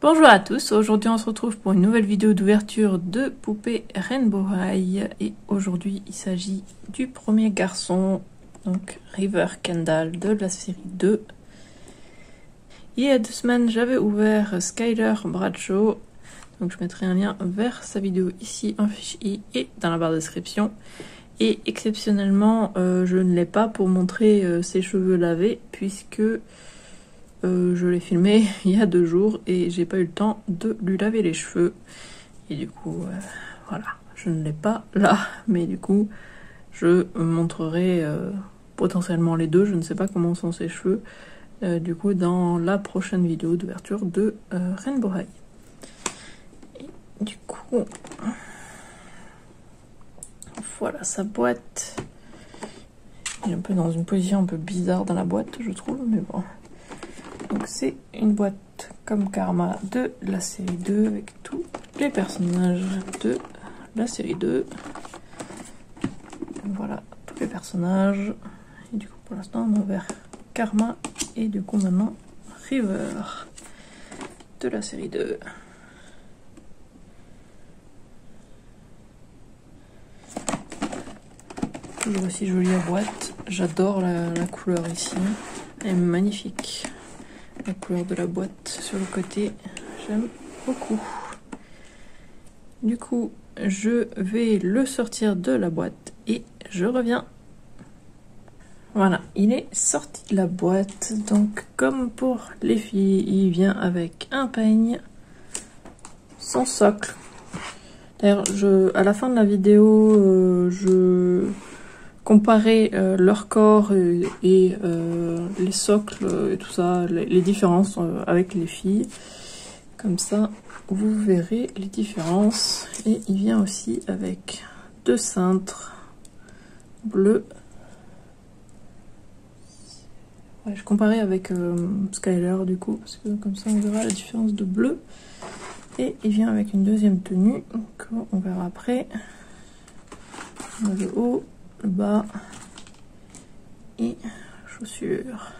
Bonjour à tous, aujourd'hui on se retrouve pour une nouvelle vidéo d'ouverture de poupée Rainbow High et aujourd'hui il s'agit du premier garçon, donc River Kendall de la série 2. Il y a 2 semaines j'avais ouvert Skyler Bradshaw, donc je mettrai un lien vers sa vidéo ici en fiche i et dans la barre de description. Et exceptionnellement je ne l'ai pas pour montrer ses cheveux lavés puisque je l'ai filmé il y a 2 jours et j'ai pas eu le temps de lui laver les cheveux. Et du coup, voilà, je ne l'ai pas là, mais du coup, je montrerai potentiellement les deux. Je ne sais pas comment sont ses cheveux, du coup, dans la prochaine vidéo d'ouverture de Rainbow High. Et du coup, voilà sa boîte. Il est un peu dans une position un peu bizarre dans la boîte, je trouve, mais bon. Donc c'est une boîte comme Karma de la série 2 avec tous les personnages de la série 2. Voilà, tous les personnages. Et du coup pour l'instant on a ouvert Karma et du coup maintenant River de la série 2. Toujours aussi jolie la boîte. J'adore la couleur ici. Elle est magnifique. La couleur de la boîte sur le côté, j'aime beaucoup. Du coup, je vais le sortir de la boîte et je reviens. Voilà, il est sorti de la boîte. Donc, comme pour les filles, il vient avec un peigne, son socle. D'ailleurs, à la fin de la vidéo, je comparer leur corps et les socles et tout ça, les différences avec les filles. Comme ça, vous verrez les différences. Et il vient aussi avec 2 cintres bleus. Ouais, je comparais avec Skyler du coup, parce que comme ça on verra la différence de bleu. Et il vient avec une deuxième tenue, qu'on verra après. On a le haut, le bas et chaussures.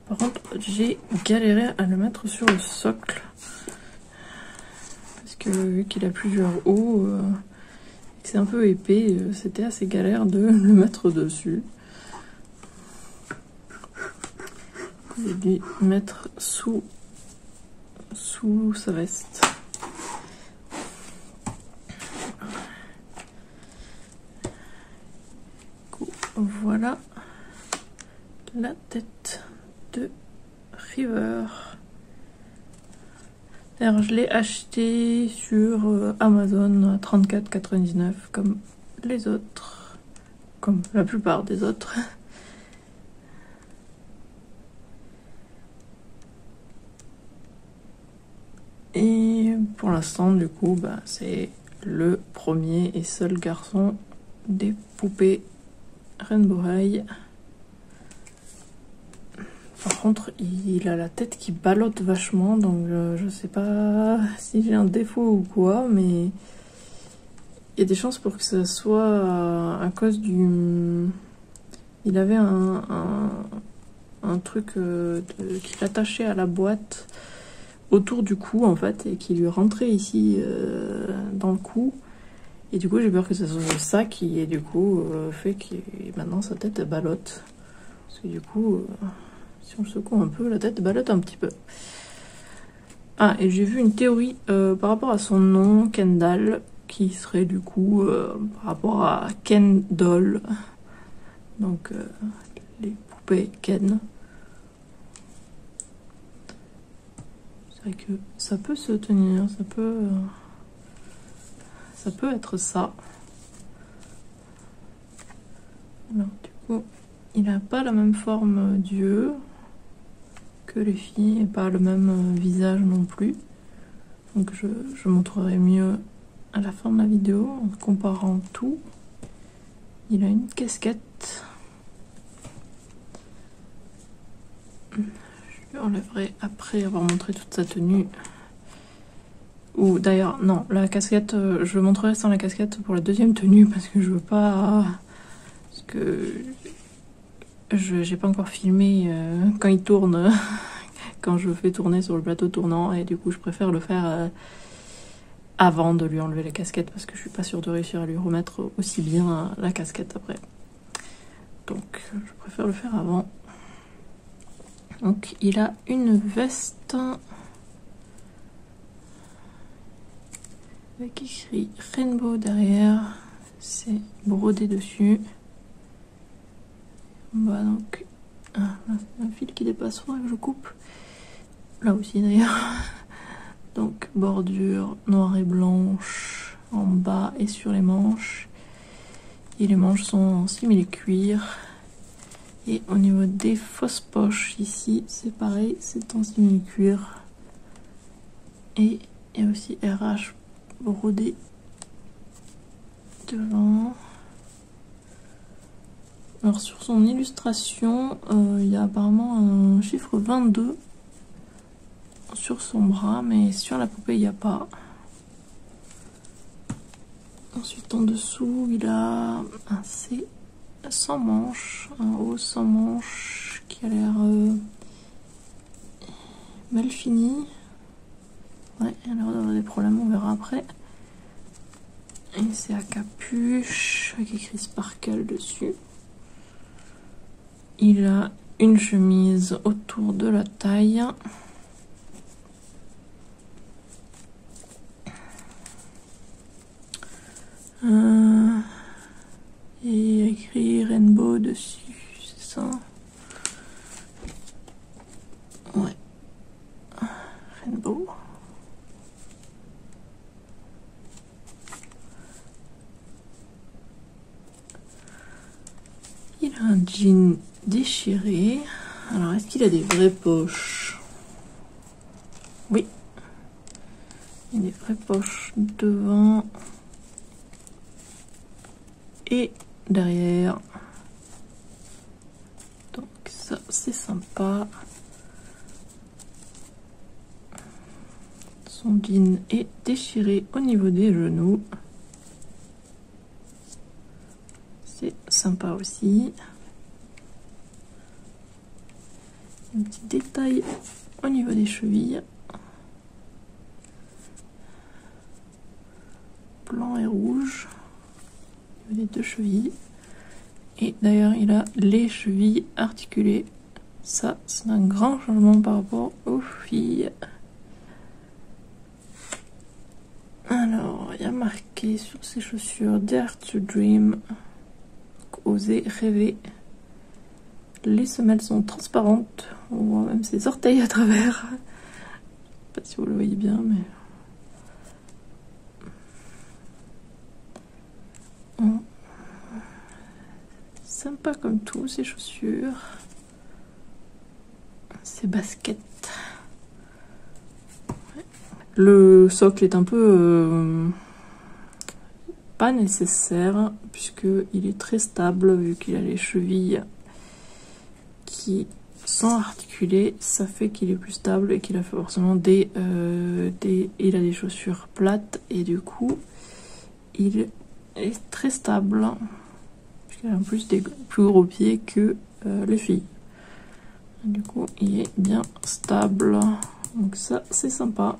Par contre, j'ai galéré à le mettre sur le socle parce que vu qu'il a plusieurs hauts, c'est un peu épais, c'était assez galère de le mettre dessus. J'ai dû mettre sous sa veste. Voilà la tête de River. D'ailleurs, je l'ai acheté sur Amazon à 34,99 comme les autres, comme la plupart des autres. Et pour l'instant, du coup, c'est le premier et seul garçon des poupées Rainbow High. Par contre, il a la tête qui ballotte vachement, donc je sais pas si j'ai un défaut ou quoi, mais il y a des chances pour que ce soit à cause du... Il avait un truc qui l'attachait à la boîte autour du cou en fait, et qui lui rentrait ici dans le cou. Et du coup, j'ai peur que ce soit ça qui, et du coup, fait que maintenant sa tête ballotte. Parce que du coup, si on le secoue un peu, la tête ballotte un petit peu. Ah, et j'ai vu une théorie par rapport à son nom, Kendall, qui serait du coup par rapport à Ken Doll. Donc, les poupées Ken. C'est vrai que ça peut se tenir, ça peut être ça. Alors, du coup, il n'a pas la même forme d'yeux que les filles et pas le même visage non plus. Donc je montrerai mieux à la fin de la vidéo en comparant tout. Il a une casquette. Je lui enlèverai après avoir montré toute sa tenue. Ou d'ailleurs, non, la casquette, je le montrerai sans la casquette pour la deuxième tenue parce que je veux pas... Parce que j'ai pas encore filmé quand il tourne quand je fais tourner sur le plateau tournant, et du coup je préfère le faire avant de lui enlever la casquette parce que je suis pas sûre de réussir à lui remettre aussi bien la casquette après. Donc je préfère le faire avant. Donc il a une veste avec écrit Rainbow derrière, c'est brodé dessus. Bah donc un fil qui dépasse, faudrait que je coupe. Là aussi d'ailleurs. Donc bordure noire et blanche en bas et sur les manches. Et les manches sont en simili-cuir. Et au niveau des fausses poches, ici c'est pareil, c'est en simili-cuir. Et il y a aussi RH brodé devant. Alors sur son illustration, il y a apparemment un chiffre 22 sur son bras, mais sur la poupée il n'y a pas. Ensuite en dessous il a un C sans manche, un haut sans manche qui a l'air mal fini. Ouais, il a l'air d'avoir des problèmes, on verra après. Et c'est à capuche avec écrit Sparkle dessus. Il a une chemise autour de la taille. Et il y a écrit Rainbow dessus, c'est ça? Ouais. Rainbow. Il a un jean déchiré. Alors, est-ce qu'il a des vraies poches? Oui. Il y a des vraies poches devant et derrière. Donc ça, c'est sympa. Son jean est déchiré au niveau des genoux. C'est sympa aussi. Un petit détail au niveau des chevilles. Blanc et rouge. Au niveau des deux chevilles. Et d'ailleurs, il a les chevilles articulées. Ça, c'est un grand changement par rapport aux filles. Alors, il y a marqué sur ses chaussures Dare to Dream. Oser rêver. Les semelles sont transparentes. On voit même ses orteils à travers. Je sais pas si vous le voyez bien, mais... Sympa comme tout, ces chaussures. Ces baskets. Le socle est un peu pas nécessaire puisque il est très stable vu qu'il a les chevilles qui sont articulées. Ça fait qu'il est plus stable et qu'il a forcément il a des chaussures plates et du coup il est très stable. Il a en plus des plus gros pieds que les filles. Du coup, il est bien stable. Donc ça, c'est sympa.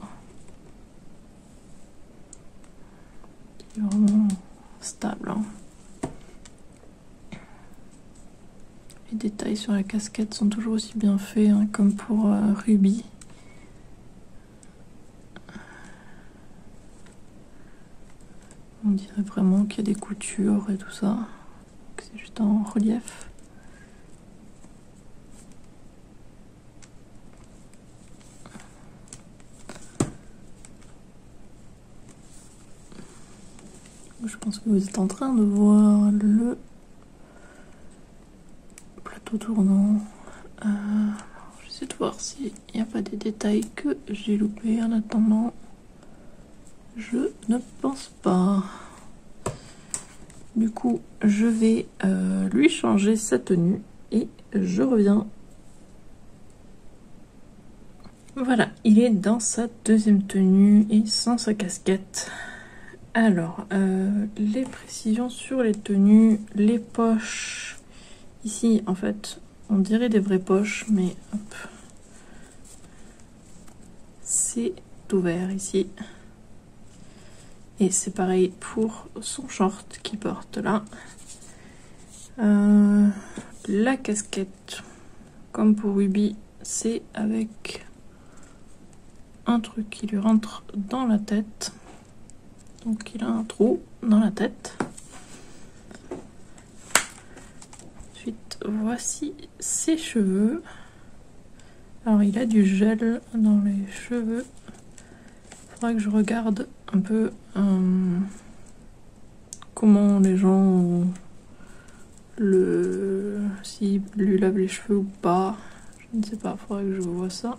Il est vraiment stable. Hein. Les détails sur la casquette sont toujours aussi bien faits, hein, comme pour Ruby. On dirait vraiment qu'il y a des coutures et tout ça. C'est juste en relief. Je pense que vous êtes en train de voir le plateau tournant. J'essaie de voir s'il n'y a pas des détails que j'ai loupés. En attendant, je ne pense pas. Du coup, je vais lui changer sa tenue et je reviens. Voilà, il est dans sa deuxième tenue et sans sa casquette. Alors, les précisions sur les tenues, les poches. Ici, en fait, on dirait des vraies poches, mais hop. c'est ouvert ici. Et c'est pareil pour son short qu'il porte là. La casquette, comme pour Ruby, c'est avec un truc qui lui rentre dans la tête. Donc il a un trou dans la tête. Ensuite, voici ses cheveux. Alors il a du gel dans les cheveux. Il faudra que je regarde un peu comment les gens s'ils lui lavent les cheveux ou pas. Je ne sais pas, il faudrait que je vois ça.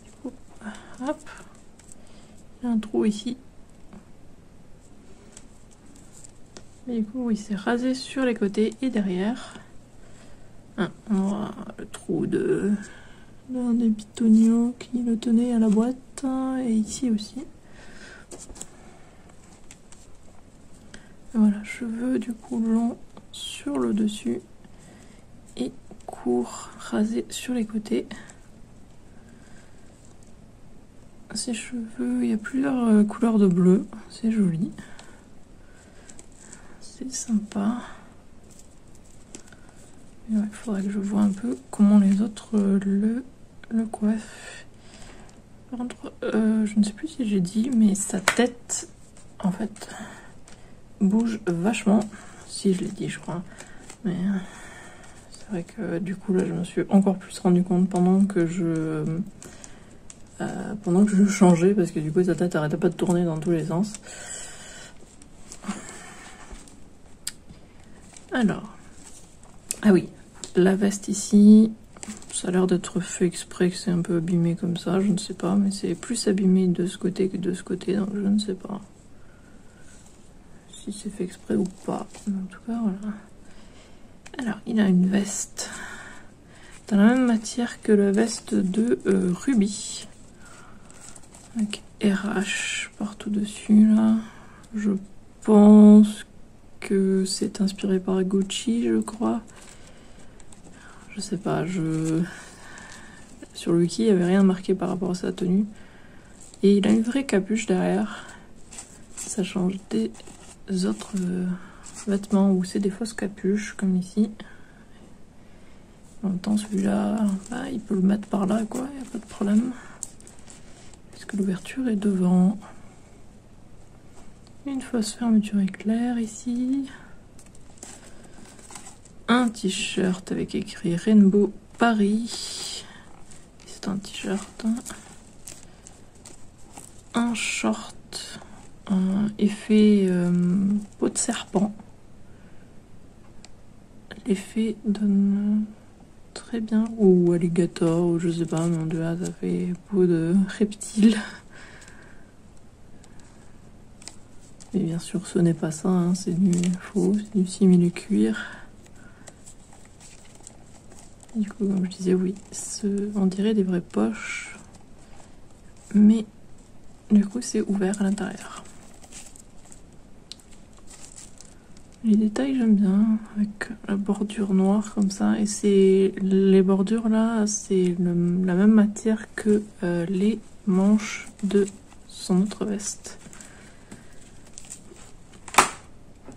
Du coup, hop, il y a un trou ici. Et du coup, il s'est rasé sur les côtés et derrière. On voit le trou d'un des pitonios qui le tenait à la boîte, et ici aussi. Et voilà, cheveux du coup longs sur le dessus et courts rasés sur les côtés. Ces cheveux, il y a plusieurs couleurs de bleu, c'est joli, c'est sympa. Il faudrait que je vois un peu comment les autres le coiffent. Par contre, je ne sais plus si j'ai dit, mais sa tête, en fait, bouge vachement. Si, je l'ai dit, je crois. Mais c'est vrai que du coup, là, je me suis encore plus rendu compte pendant que je changeais, parce que du coup, sa tête arrêtait pas de tourner dans tous les sens. Alors, ah oui, la veste ici, ça a l'air d'être fait exprès, que c'est un peu abîmé comme ça, je ne sais pas, mais c'est plus abîmé de ce côté que de ce côté, donc je ne sais pas si c'est fait exprès ou pas. Mais en tout cas, voilà. Alors, il a une veste dans la même matière que la veste de Ruby, avec RH partout dessus, là. Je pense que c'est inspiré par Gucci, je crois. Je sais pas, sur le wiki, il n'y avait rien marqué par rapport à sa tenue. Et il a une vraie capuche derrière. Ça change des autres vêtements où c'est des fausses capuches, comme ici. En même temps, celui-là, bah, il peut le mettre par là, quoi, il n'y a pas de problème. Puisque l'ouverture est devant. Une fausse fermeture éclair ici. Un t-shirt avec écrit Rainbow Paris. C'est un t-shirt. Un short. Un effet peau de serpent. L'effet donne très bien. Ou alligator, ou je sais pas, mais en tout cas, ça fait peau de reptile. Et bien sûr, ce n'est pas ça, hein, c'est du faux, c'est du simili-cuir. Du coup, comme je disais, oui, on dirait des vraies poches, mais du coup, c'est ouvert à l'intérieur. Les détails, j'aime bien, avec la bordure noire comme ça, et les bordures là, c'est la même matière que les manches de son autre veste.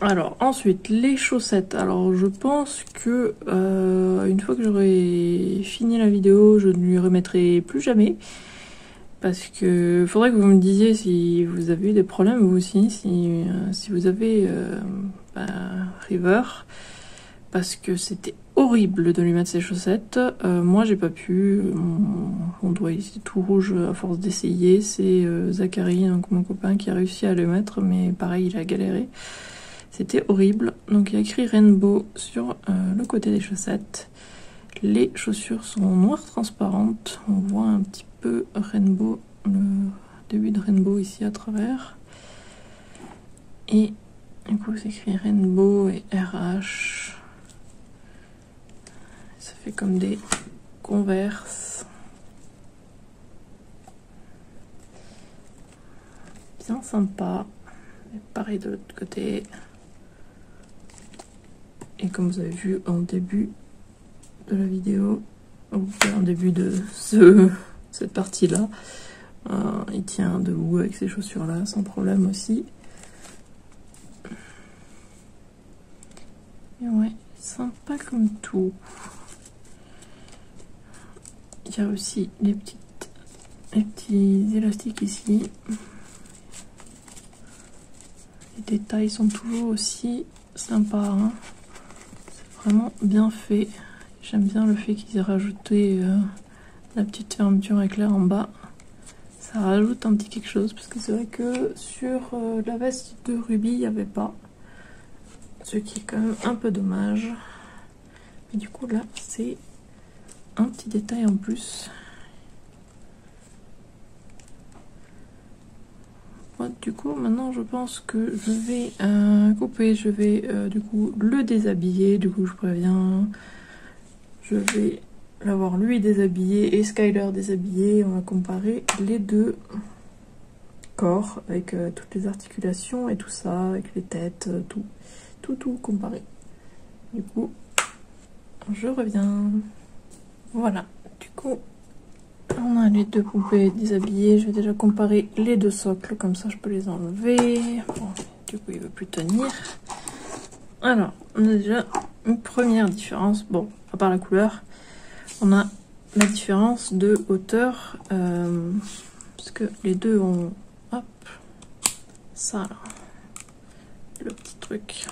Alors ensuite les chaussettes, alors je pense que une fois que j'aurai fini la vidéo, je ne lui remettrai plus jamais, parce que faudrait que vous me disiez si vous avez eu des problèmes vous aussi, si vous avez River, parce que c'était horrible de lui mettre ses chaussettes. Moi j'ai pas pu, mon doigt ici est tout rouge à force d'essayer. C'est Zachary, donc mon copain, qui a réussi à le mettre, mais pareil il a galéré. C'était horrible. Donc il y a écrit Rainbow sur le côté des chaussettes. Les chaussures sont noires transparentes. On voit un petit peu Rainbow, le début de Rainbow ici à travers. Et du coup c'est écrit Rainbow et RH. Ça fait comme des Converse. Bien sympa. Et pareil de l'autre côté. Et comme vous avez vu en début de la vidéo, ou en début de cette partie-là, Il tient debout avec ces chaussures là sans problème aussi. Et ouais, sympa comme tout. Il y a aussi les petits élastiques ici. Les détails sont toujours aussi sympas, hein. C'est vraiment bien fait. J'aime bien le fait qu'ils aient rajouté la petite fermeture éclair en bas. Ça rajoute un petit quelque chose, parce que c'est vrai que sur la veste de Ruby, il n'y avait pas. Ce qui est quand même un peu dommage. Mais du coup là, c'est un petit détail en plus. Ouais, du coup, maintenant je pense que je vais couper, je vais du coup le déshabiller. Du coup, je préviens, je vais l'avoir lui déshabillé et Skyler déshabillé. On va comparer les deux corps avec toutes les articulations et tout ça, avec les têtes, tout comparé. Du coup, je reviens. Voilà, du coup, on a les deux poupées déshabillées. Je vais déjà comparer les deux socles, comme ça je peux les enlever. Bon, du coup, il veut plus tenir. Alors, on a déjà une première différence. Bon, à part la couleur, on a la différence de hauteur. Parce que les deux ont... Hop, ça là. Le petit truc.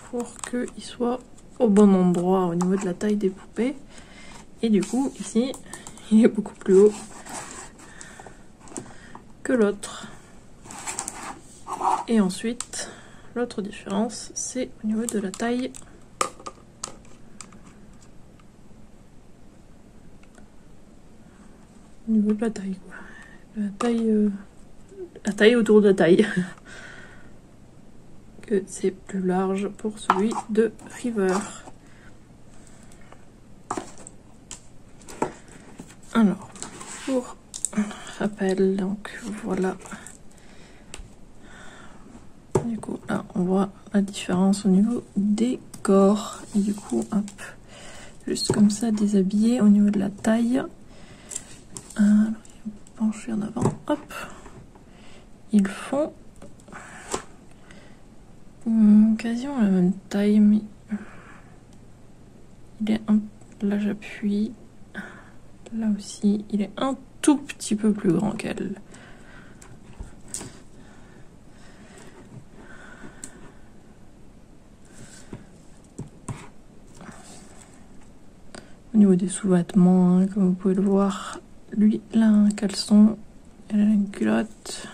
Pour qu'ils soient au bon endroit au niveau de la taille des poupées. Et du coup, ici, il est beaucoup plus haut que l'autre. Et ensuite, l'autre différence, c'est au niveau de la taille. Au niveau de la taille, quoi. La taille autour de la taille. Que c'est plus large pour celui de River. Alors, pour rappel, donc voilà. Du coup, là, on voit la différence au niveau des corps. Et du coup, hop, juste comme ça, déshabillé au niveau de la taille. Alors, pencher en avant, hop. Ils font quasiment la même taille, mais il est un... Là, j'appuie. Là aussi, il est un tout petit peu plus grand qu'elle. Au niveau des sous-vêtements, hein, comme vous pouvez le voir, lui, il a un caleçon, elle a une culotte.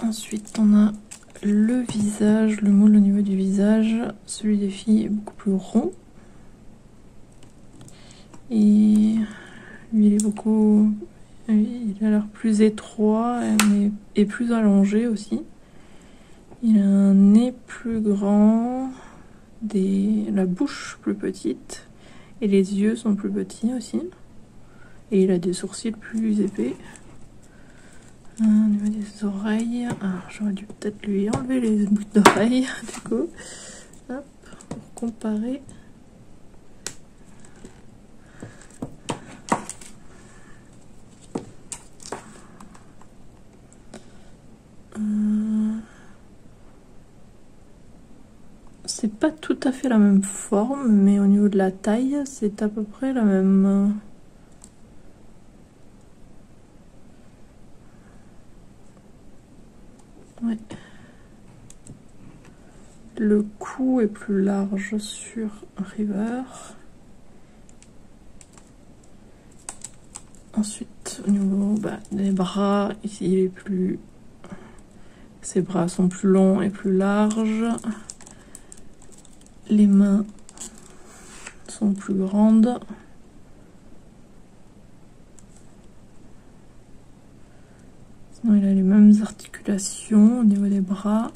Ensuite, on a le visage, le moule au niveau du visage. Celui des filles est beaucoup plus rond. Et lui, il est beaucoup... Il a l'air plus étroit et plus allongé aussi. Il a un nez plus grand, la bouche plus petite. Et les yeux sont plus petits aussi. Et il a des sourcils plus épais. Au niveau des oreilles, j'aurais dû peut-être lui enlever les boucles d'oreilles, du coup. Hop, pour comparer. C'est pas tout à fait la même forme, mais au niveau de la taille, c'est à peu près la même. Ouais. Le cou est plus large sur River. Ensuite, au niveau des bras, ici il est plus... Ses bras sont plus longs et plus larges. Les mains sont plus grandes. Sinon, il a les mêmes articulations au niveau des bras.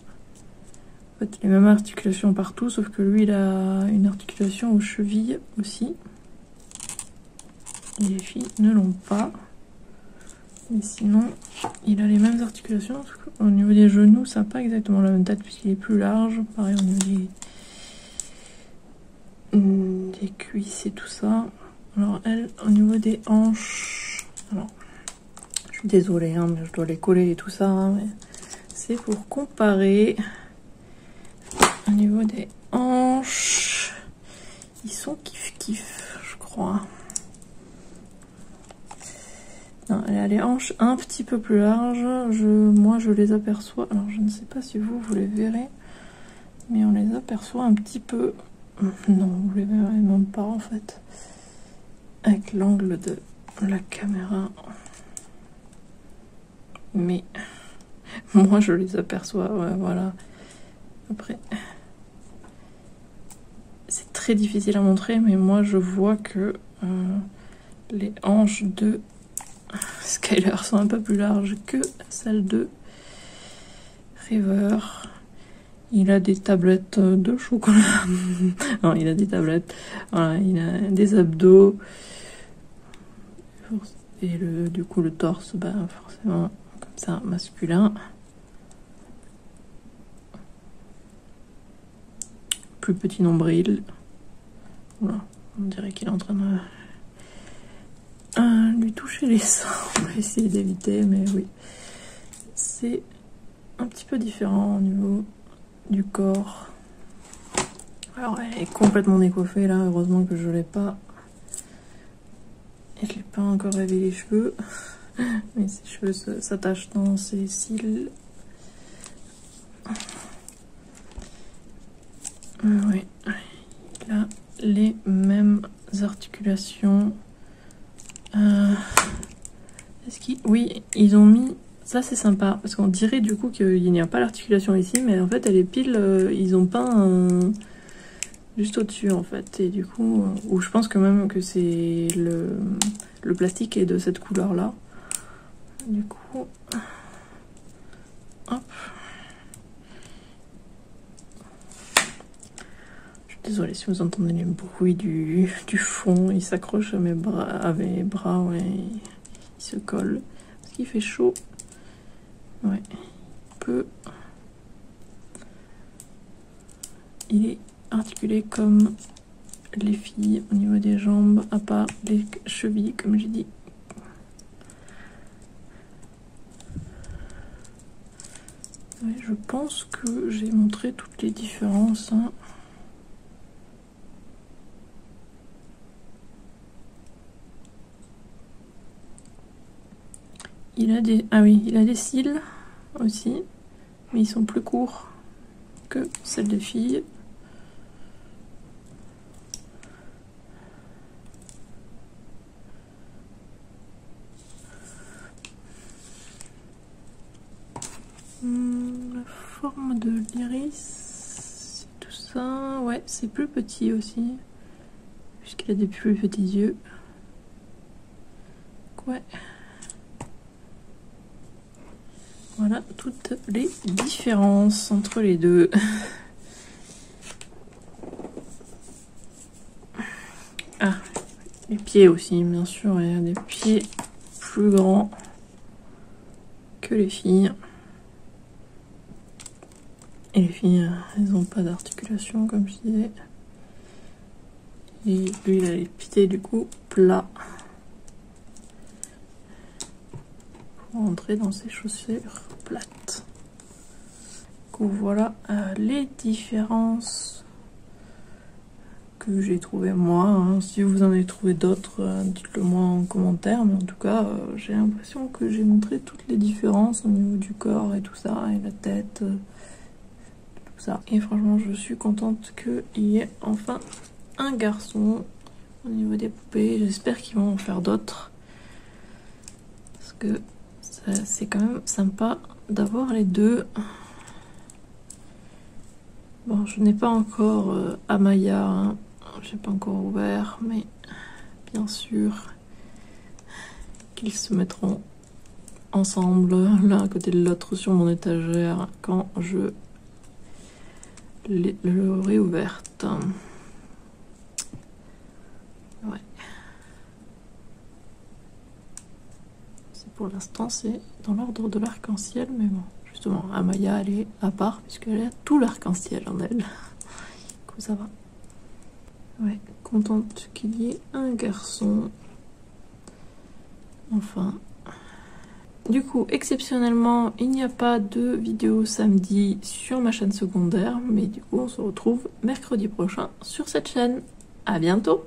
En fait, les mêmes articulations partout, sauf que lui, il a une articulation aux chevilles aussi. Et les filles ne l'ont pas. Et sinon, il a les mêmes articulations. Au niveau des genoux, ça n'a pas exactement la même tête puisqu'il est plus large. Pareil au niveau des cuisses et tout ça. Alors elle, au niveau des hanches, alors suis désolée, hein, mais je dois les coller et tout ça. Hein, c'est pour comparer. Au niveau des hanches, ils sont kiff-kiff, je crois. Non, elle a les hanches un petit peu plus larges. Moi, je les aperçois. Alors, je ne sais pas si vous les verrez, mais on les aperçoit un petit peu. Non, vous les verrez même pas en fait. Avec l'angle de la caméra. Mais moi, je les aperçois. Ouais, voilà. Après, c'est très difficile à montrer, mais moi, je vois que les hanches de Skyler sont un peu plus larges que celles de River. Il a des tablettes de chocolat. Non, il a des tablettes. Voilà, il a des abdos. Et du coup, le torse, bah, forcément, comme ça, masculin. Plus petit nombril. Voilà, on dirait qu'il est en train de lui toucher les seins. On va essayer d'éviter, mais oui. C'est un petit peu différent au niveau du corps. Alors, elle est complètement décoiffée là. Heureusement que je l'ai pas. Et je l'ai pas encore lavé les cheveux. Mais ses cheveux s'attachent dans ses cils. Oui. Il a les mêmes articulations. Est-ce qu'ils... Oui, ils ont mis... Ça, c'est sympa. Parce qu'on dirait du coup qu'il n'y a pas l'articulation ici. Mais en fait, elle est pile... ils ont peint juste au-dessus, en fait. Et du coup... Ou je pense que même que c'est le plastique est de cette couleur-là. Du coup... Hop. Désolée si vous entendez les bruits du fond, il s'accroche à mes bras, ouais, il se colle. Parce qu'il fait chaud. Ouais, il est articulé comme les filles au niveau des jambes, à part les chevilles, comme j'ai dit. Ouais, je pense que j'ai montré toutes les différences. Hein. Il a des... Ah oui, il a des cils aussi, mais ils sont plus courts que celles des filles. La forme de l'iris, tout ça, ouais, c'est plus petit aussi, puisqu'il a des plus petits yeux. Ouais. Voilà toutes les différences entre les deux. Ah, les pieds aussi, bien sûr, il y a des pieds plus grands que les filles. Et les filles, elles n'ont pas d'articulation, comme je disais. Et lui, il a les pieds, du coup, plats. Pour entrer dans ses chaussures plates. Du coup, voilà les différences que j'ai trouvées moi. Hein. Si vous en avez trouvé d'autres, dites-le moi en commentaire. Mais en tout cas, j'ai l'impression que j'ai montré toutes les différences au niveau du corps et tout ça, et la tête. Ça. Et franchement, je suis contente qu'il y ait enfin un garçon au niveau des poupées. J'espère qu'ils vont en faire d'autres. Parce que c'est quand même sympa d'avoir les deux. Bon, je n'ai pas encore Amaya, hein. J'ai pas encore ouvert, mais bien sûr qu'ils se mettront ensemble, l'un à côté de l'autre sur mon étagère quand je l'aurai ouverte. Ouais. Pour l'instant, c'est dans l'ordre de l'arc-en-ciel, mais bon, justement, Amaya, elle est à part, puisqu'elle a tout l'arc-en-ciel en elle. Du coup, ça va. Ouais, contente qu'il y ait un garçon. Enfin. Du coup, exceptionnellement, il n'y a pas de vidéo samedi sur ma chaîne secondaire, mais du coup, on se retrouve mercredi prochain sur cette chaîne. À bientôt!